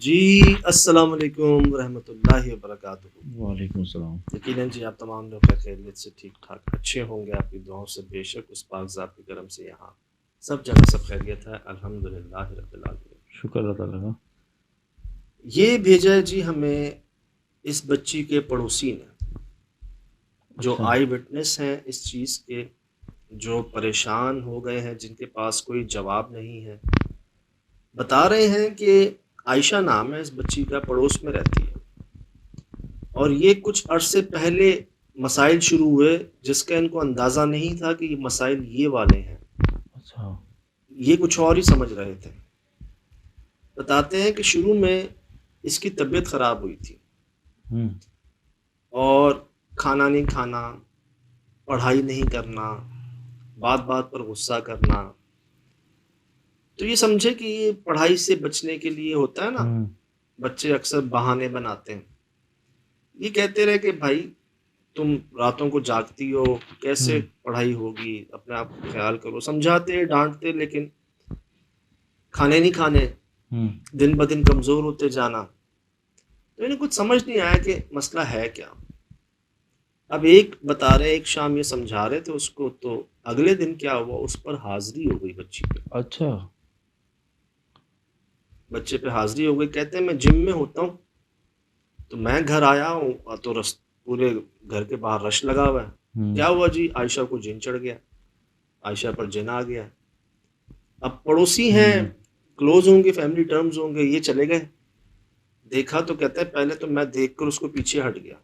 جی السلام علیکم ورحمۃ اللہ وبرکاتہ۔ وعلیکم السلام۔ یقیناً جی آپ تمام لوگ خیریت سے ٹھیک ٹھاک اچھے ہوں گے، آپ کی دعاؤں سے بے شک اس پاک ذات کے کرم سے یہاں سب جگہ سب خیریت ہے، الحمدللہ رب العالمین۔ شکر اللہ تعالیٰ کا۔ یہ بھیجا ہے جی ہمیں اس بچی کے پڑوسی نے، جو اچھا۔ آئی وٹنس ہیں اس چیز کے، جو پریشان ہو گئے ہیں، جن کے پاس کوئی جواب نہیں ہے۔ بتا رہے ہیں کہ عائشہ نام ہے اس بچی کا، پڑوس میں رہتی ہے، اور یہ کچھ عرصے پہلے مسائل شروع ہوئے جس کا ان کو اندازہ نہیں تھا کہ یہ مسائل یہ والے ہیں، اچھا۔ یہ کچھ اور ہی سمجھ رہے تھے۔ بتاتے ہیں کہ شروع میں اس کی طبیعت خراب ہوئی تھی، ہوں۔ اور کھانا نہیں کھانا، پڑھائی نہیں کرنا، بات بات پر غصہ کرنا۔ تو یہ سمجھے کہ یہ پڑھائی سے بچنے کے لیے ہوتا ہے نا، بچے اکثر بہانے بناتے ہیں۔ یہ کہتے رہے کہ بھائی تم راتوں کو جاگتی ہو، کیسے پڑھائی ہوگی، اپنے آپ کو خیال کرو، سمجھاتے ڈانٹتے، لیکن کھانے نہیں کھانے، دن بدن کمزور ہوتے جانا۔ تو انہیں کچھ سمجھ نہیں آیا کہ مسئلہ ہے کیا۔ اب ایک بتا رہے، ایک شام یہ سمجھا رہے تھے اس کو، تو اگلے دن کیا ہوا، اس پر حاضری ہو گئی بچی پہ۔ اچھا۔ بچے پہ حاضری ہو گئی۔ کہتے ہیں میں جم میں ہوتا ہوں، تو میں گھر آیا ہوں تو پورے گھر کے باہر رش لگا ہوا ہے۔ کیا ہوا جی، عائشہ کو جن چڑھ گیا، عائشہ پر جن آ گیا۔ اب پڑوسی ہیں، کلوز ہوں گے، فیملی ٹرمز ہوں گے، یہ چلے گئے۔ دیکھا تو کہتا ہے پہلے تو میں دیکھ کر اس کو پیچھے ہٹ گیا،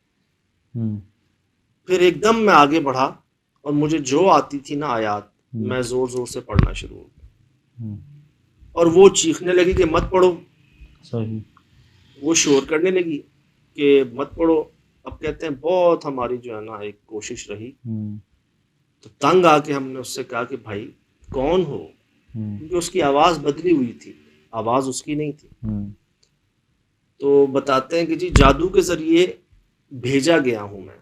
پھر ایک دم میں آگے بڑھا، اور مجھے جو آتی تھی نا آیات، میں زور زور سے پڑھنا شروع ہو گیا، اور وہ چیخنے لگی کہ مت پڑھو، صحیح۔ وہ شور کرنے لگی کہ مت پڑھو۔ اب کہتے ہیں بہت ہماری جو ہے نا ایک کوشش رہی، تو تنگ آ کے ہم نے اس سے کہا کہ بھائی کون ہو، کیونکہ اس کی آواز بدلی ہوئی تھی، آواز اس کی نہیں تھی۔ تو بتاتے ہیں کہ جی جادو کے ذریعے بھیجا گیا ہوں میں۔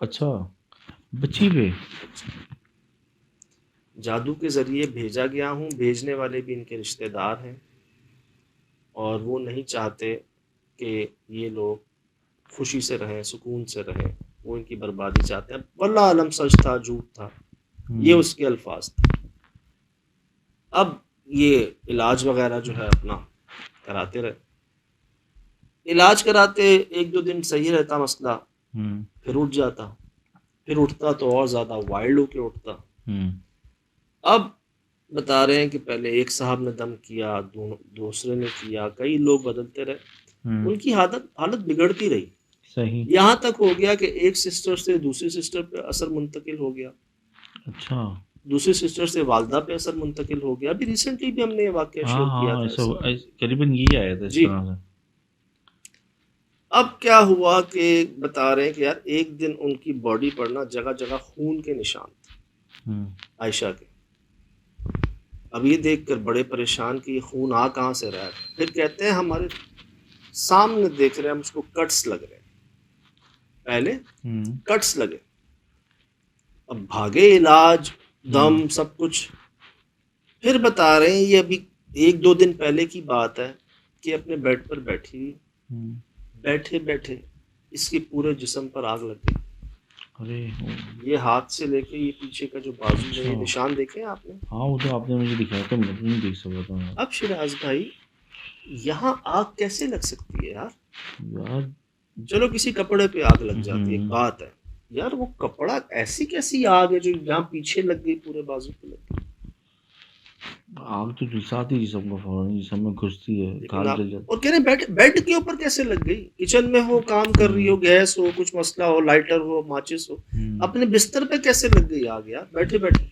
اچھا، بچی پہ؟ جادو کے ذریعے بھیجا گیا ہوں، بھیجنے والے بھی ان کے رشتہ دار ہیں، اور وہ نہیں چاہتے کہ یہ لوگ خوشی سے رہیں، سکون سے رہیں، وہ ان کی بربادی چاہتے ہیں۔ واللہ عالم سچ تھا جھوٹ تھا، یہ اس کے الفاظ تھے۔ اب یہ علاج وغیرہ جو ہے اپنا کراتے رہے، علاج کراتے ایک دو دن صحیح رہتا مسئلہ، پھر اٹھ جاتا، پھر اٹھتا تو اور زیادہ وائلڈ ہو کے اٹھتا۔ اب بتا رہے ہیں کہ پہلے ایک صاحب نے دم کیا، دوسرے نے کیا، کئی لوگ بدلتے رہے، ان کی حالت بگڑتی رہی، صحیح۔ یہاں تک ہو گیا کہ ایک سسٹر سے دوسری سسٹر پہ اثر منتقل ہو گیا، اچھا۔ دوسری سسٹر سے والدہ پہ اثر منتقل ہو گیا۔ ابھی ریسنٹلی بھی ہم نے یہ واقعہ شیئر کیا تھا۔ قریباً یہی آیا تھا اس جی، طرح سے۔ اب کیا ہوا کہ بتا رہے ہیں کہ یار ایک دن ان کی باڈی پر نا جگہ جگہ خون کے نشان تھے عائشہ کے۔ اب یہ دیکھ کر بڑے پریشان کہ یہ خون آ کہاں سے رہا ہے۔ پھر کہتے ہیں ہمارے سامنے دیکھ رہے ہیں ہم اس کو کٹس لگ رہے ہیں، پہلے کٹس لگے، اب بھاگے، علاج، دم، سب کچھ۔ پھر بتا رہے ہیں یہ ابھی ایک دو دن پہلے کی بات ہے کہ اپنے بیڈ پر بیٹھی، بیٹھے بیٹھے اس کے پورے جسم پر آگ لگ گئی۔ یہ ہاتھ سے لے کے یہ پیچھے کا جو بازو میں یہ نشان دیکھے آپ نے؟ ہاں، وہ تو آپ نے مجھے دکھایا تھا، میں نہیں دیکھ سکتا تھا۔ اب شراز بھائی یہاں آگ کیسے لگ سکتی ہے یار؟ چلو کسی کپڑے پہ آگ لگ جاتی ہے، ایک بات ہے یار، وہ کپڑا ایسی کیسی آگ ہے جو جہاں پیچھے لگ گئی پورے بازو پہ لگ گئی؟ آگ تو جساتی جسم کو فوراً، جسم میں گھستی ہے، کھال جل جاتی۔ اور کہہ رہے بیڈ کے اوپر کیسے لگ گئی؟ کچن میں ہو، کام کر رہی ہو، گیس ہو، کچھ مسئلہ ہو، لائٹر ہو، ماچس ہو، اپنے بستر پہ کیسے لگ گئی آگ یار، بیٹھے بیٹھے؟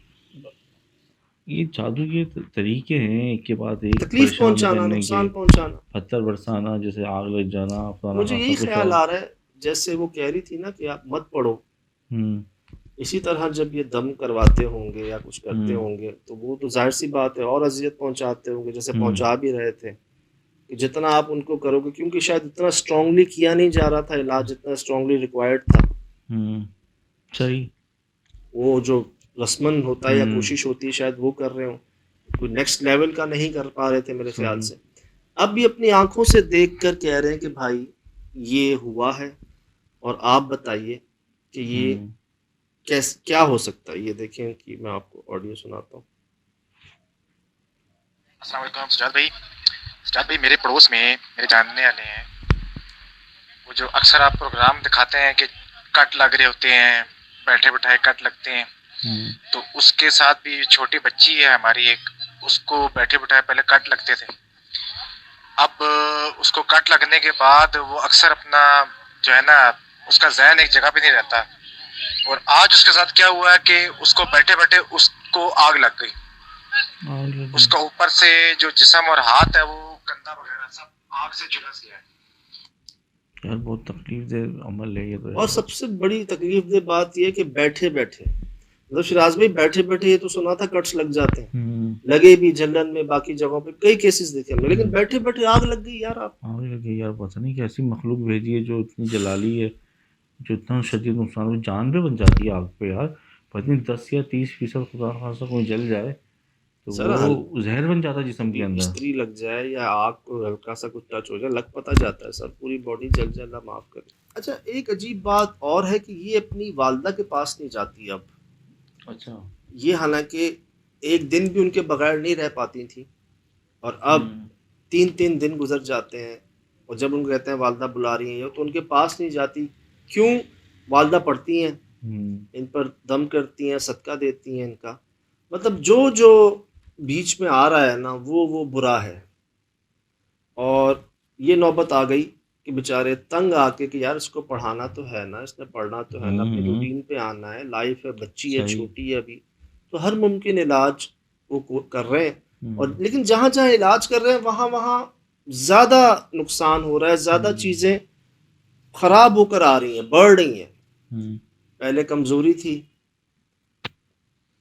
یہ جادو کے طریقے ہیں، ایک کے بعد ایک تکلیف پریشان پہنچانا، کرنے کے، نقصان پہنچانا، پتھر برسانا، جیسے آگ لگ جانا، مجھے یہی خیال آ رہا ہے جیسے وہ کہہ رہی تھی نا کہ آپ مت پڑھو، اسی طرح جب یہ دم کرواتے ہوں گے یا کچھ کرتے ہوں گے تو وہ تو ظاہر سی بات ہے اور اذیت پہنچاتے ہوں گے، جیسے پہنچا بھی رہے تھے کہ جتنا آپ ان کو کرو گے، کیونکہ شاید اتنا اسٹرانگلی کیا نہیں جا رہا تھا علاج جتنا اسٹرانگلی ریکوائرڈ تھا۔ صحیح۔ وہ جو رسمن ہوتا ہے یا کوشش ہوتی ہے شاید وہ کر رہے ہوں، کوئی نیکسٹ لیول کا نہیں کر پا رہے تھے میرے خیال سے۔ اب یہ اپنی آنکھوں سے دیکھ کر کہہ رہے ہیں کہ بھائی یہ ہوا ہے اور آپ بتائیے کہ یہ کیا ہو سکتا ہے. یہ دیکھیں کہ میں آپ کو آڈیو سناتا ہوں. السلام علیکم سجاد بھائی میرے پڑوس میں میرے جاننے والے ہیں، وہ جو اکثر آپ پروگرام دکھاتے ہیں کہ کٹ لگ رہے ہوتے ہیں، بیٹھے بٹھائے کٹ لگتے ہیں، تو اس کے ساتھ بھی چھوٹی بچی ہے ہماری ایک، اس کو بیٹھے بٹھائے پہلے کٹ لگتے تھے. اب اس کو کٹ لگنے کے بعد وہ اکثر اپنا جو ہے نا اس کا ذہن ایک جگہ پہ نہیں رہتا، اور آج اس کے ساتھ کیا ہوا ہے کہ اس کو بیٹھے بیٹھے اس کو آگ لگ گئی. اس کا اوپر سے جو جسم اور ہاتھ ہے وہ کندھا وغیرہ سب آگ سے جھلس گیا ہے. یار بہت تکلیف دہ عمل ہے یہ تو. اور سب سے بڑی تکلیف دہ بات یہ کہ بیٹھے بیٹھے مطلب شراز بھائی بیٹھے بیٹھے یہ تو سنا تھا کٹس لگ جاتے ہیں، لگے بھی جلن میں باقی جگہوں پہ کئی کیسز دیکھے ہم نے، لیکن بیٹھے بیٹھے آگ لگ گئی. یار آپ آگ لگ گئی یار، پتہ نہیں کیسی مخلوق بھیجی ہے جو اتنی جلالی ہے، جو اتنا شدید نقصان، جان پہ بن جاتی ہے آگ پہ. یار پتہ نہیں 10 یا 30% خدا خاصا کوئی جل جائے تو سر وہ زہر بن جاتا ہے جسم کے اندر. استری لگ جائے یا آگ کو ہلکا سا کچھ ٹچ ہو جائے لگ پتہ جاتا ہے سر، پوری باڈی جل جائے، اللہ معاف کرے. اچھا ایک عجیب بات اور ہے کہ یہ اپنی والدہ کے پاس نہیں جاتی اب. اچھا. یہ حالانکہ ایک دن بھی ان کے بغیر نہیں رہ پاتی تھی، اور اب 3 دن گزر جاتے ہیں، اور جب ان کو کہتے ہیں والدہ بلا رہی ہیں تو ان کے پاس نہیں جاتی. کیوں؟ والدہ پڑھتی ہیں، ان پر دم کرتی ہیں، صدقہ دیتی ہیں ان کا. مطلب جو بیچ میں آ رہا ہے نا وہ برا ہے. اور یہ نوبت آ گئی کہ بیچارے تنگ آ کے کہ یار اس کو پڑھانا تو ہے نا، اس نے پڑھنا تو ہے نا، اپنی روٹین پہ آنا ہے، لائف ہے، بچی ہے، چھوٹی ہے ابھی، تو ہر ممکن علاج وہ کر رہے ہیں. اور لیکن جہاں جہاں علاج کر رہے ہیں وہاں زیادہ نقصان ہو رہا ہے، زیادہ چیزیں خراب ہو کر آ رہی ہیں، بڑھ رہی ہیں. پہلے کمزوری تھی،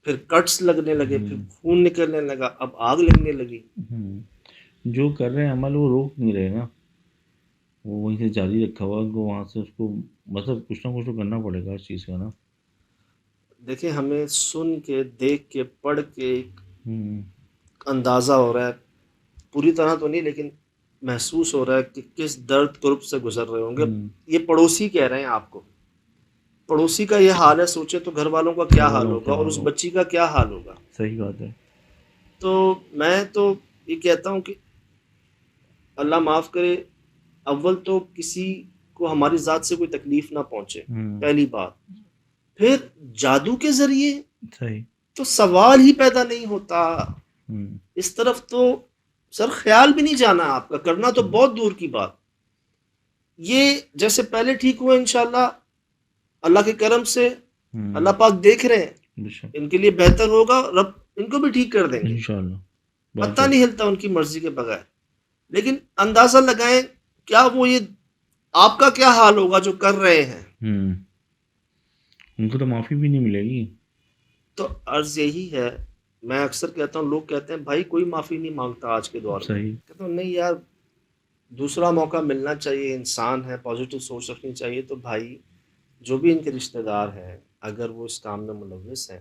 پھر کٹس لگنے لگے، پھر خون نکلنے لگا، اب آگ لگنے لگی. جو کر رہے ہیں عمل وہ روک نہیں رہے نا، وہ وہیں سے جاری رکھا ہوا ان کو، وہاں سے اس کو مطلب کچھ نہ کچھ تو کرنا پڑے گا اس چیز کا نا. دیکھیں ہمیں سن کے، دیکھ کے، پڑھ کے اندازہ ہو رہا ہے، پوری طرح تو نہیں لیکن محسوس ہو رہا ہے کہ کس درد قرب سے گزر رہے ہوں گے. یہ پڑوسی کہہ رہے ہیں آپ کو، پڑوسی کا یہ حال ہے، سوچے تو گھر والوں کا کیا حال ہوگا اور اس بچی کا کیا حال ہوگا. صحیح بات ہے. تو میں تو یہ کہتا ہوں کہ اللہ معاف کرے، اول تو کسی کو ہماری ذات سے کوئی تکلیف نہ پہنچے، پہلی بات. پھر جادو کے ذریعے صحیح تو سوال ہی پیدا نہیں ہوتا. اس طرف تو سر خیال بھی نہیں جانا آپ کا، کرنا تو بہت دور کی بات. یہ جیسے پہلے ٹھیک ہوا انشاءاللہ اللہ کے کرم سے، اللہ پاک دیکھ رہے ہیں، ان کے لیے بہتر ہوگا، رب ان کو بھی ٹھیک کر دیں گے انشاءاللہ. پتہ نہیں ہلتا ان کی مرضی کے بغیر. لیکن اندازہ لگائیں کیا وہ یہ آپ کا کیا حال ہوگا جو کر رہے ہیں. ان کو تو معافی بھی نہیں ملے گی. تو عرض یہی ہے، میں اکثر کہتا ہوں، لوگ کہتے ہیں بھائی کوئی معافی نہیں مانگتا آج کے دور میں. کہتا ہوں نہیں یار، دوسرا موقع ملنا چاہیے، انسان ہے، پازیٹیو سوچ رکھنی چاہیے. تو بھائی جو بھی ان کے رشتہ دار ہیں اگر وہ اس کام میں ملوث ہیں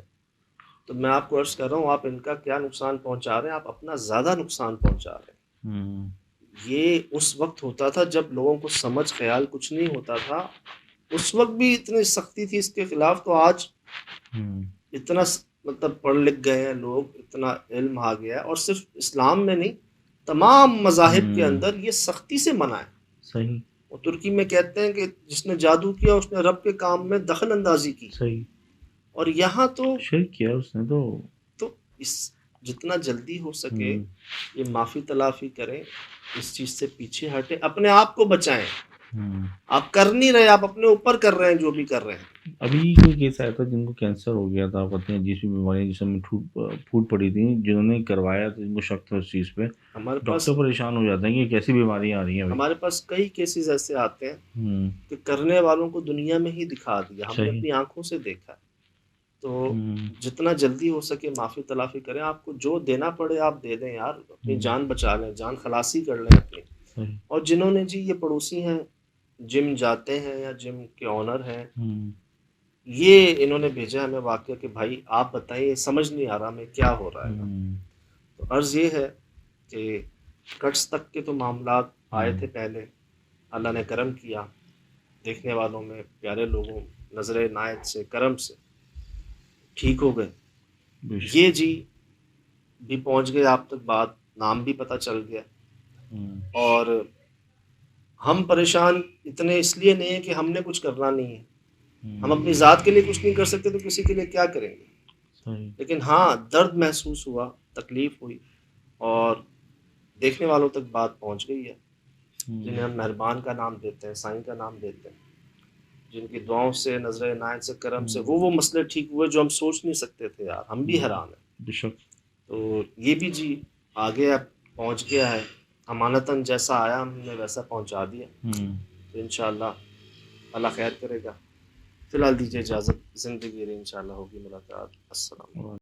تو میں آپ کو عرض کر رہا ہوں، آپ ان کا کیا نقصان پہنچا رہے ہیں، آپ اپنا زیادہ نقصان پہنچا رہے ہیں. یہ اس وقت ہوتا تھا جب لوگوں کو سمجھ خیال کچھ نہیں ہوتا تھا، اس وقت بھی اتنی سختی تھی اس کے خلاف. تو آج اتنا مطلب پڑھ لکھ گئے ہیں لوگ، اتنا علم آ گیا ہے، اور صرف اسلام میں نہیں تمام مذاہب کے اندر یہ سختی سے منع ہے. صحیح. اور ترکی میں کہتے ہیں کہ جس نے جادو کیا اس نے رب کے کام میں دخل اندازی کی. صحیح. اور یہاں تو شرک کیا اس نے. تو اس جتنا جلدی ہو سکے یہ معافی تلافی کریں، اس چیز سے پیچھے ہٹیں، اپنے آپ کو بچائیں. آپ کر نہیں رہے، آپ اپنے اوپر کر رہے ہیں جو بھی کر رہے ہیں. ابھی کوئی کیس آیا تھا جن کو کینسر ہو گیا تھا، پتہ نہیں جس بھی بیماریاں جسم میں پھوٹ پڑی تھیں، جنہوں نے کروایا تھا، جن کو شک تھا اس چیز پہ، ہمارے پاس ڈاکٹر پریشان ہو جاتے ہیں کہ کیسی بیماریاں آ رہی ہیں. ہمارے پاس کئی کیسز ایسے آتے ہیں کہ کرنے والوں کو دنیا میں ہی دکھا دیا، ہم نے اپنی آنکھوں سے دیکھا. تو جتنا جلدی ہو سکے معافی تلافی کریں، آپ کو جو دینا پڑے آپ دے دیں یار، اپنی جان بچا لیں، جان خلاصی کر لیں اپنی. اور جنہوں نے جی یہ پڑوسی ہیں، جم جاتے ہیں یا جم کے آنر ہیں، یہ انہوں نے بھیجا ہمیں واقعہ کہ بھائی آپ بتائیے، سمجھ نہیں آ رہا ہمیں کیا ہو رہا ہے. تو عرض یہ ہے کہ کٹس تک کے تو معاملات آئے تھے پہلے، اللہ نے کرم کیا، دیکھنے والوں میں پیارے لوگوں نظر عنایت سے کرم سے ٹھیک ہو گئے. بے شک. یہ جی بھی پہنچ گئے آپ تک، بات نام بھی پتہ چل گیا. اور ہم پریشان اتنے اس لیے نہیں ہیں کہ ہم نے کچھ کرنا نہیں ہے. ہم اپنی ذات کے لیے کچھ نہیں کر سکتے تو کسی کے لیے کیا کریں گے. صحیح. لیکن ہاں درد محسوس ہوا، تکلیف ہوئی، اور دیکھنے والوں تک بات پہنچ گئی ہے، جنہیں ہم مہربان کا نام دیتے ہیں، سائیں کا نام دیتے ہیں، جن کی دعاؤں سے، نظر عنایت سے، کرم سے وہ مسئلے ٹھیک ہوئے جو ہم سوچ نہیں سکتے تھے. یار ہم بھی حیران ہیں. بے شک. تو یہ بھی جی آگے اب پہنچ گیا ہے، امانتاً جیسا آیا ہم نے ویسا پہنچا دیا. تو انشاءاللہ اللہ خیر کرے گا. فی الحال دیجیے اجازت، زندگی رہی انشاءاللہ ہوگی ملاقات. السلام علیکم.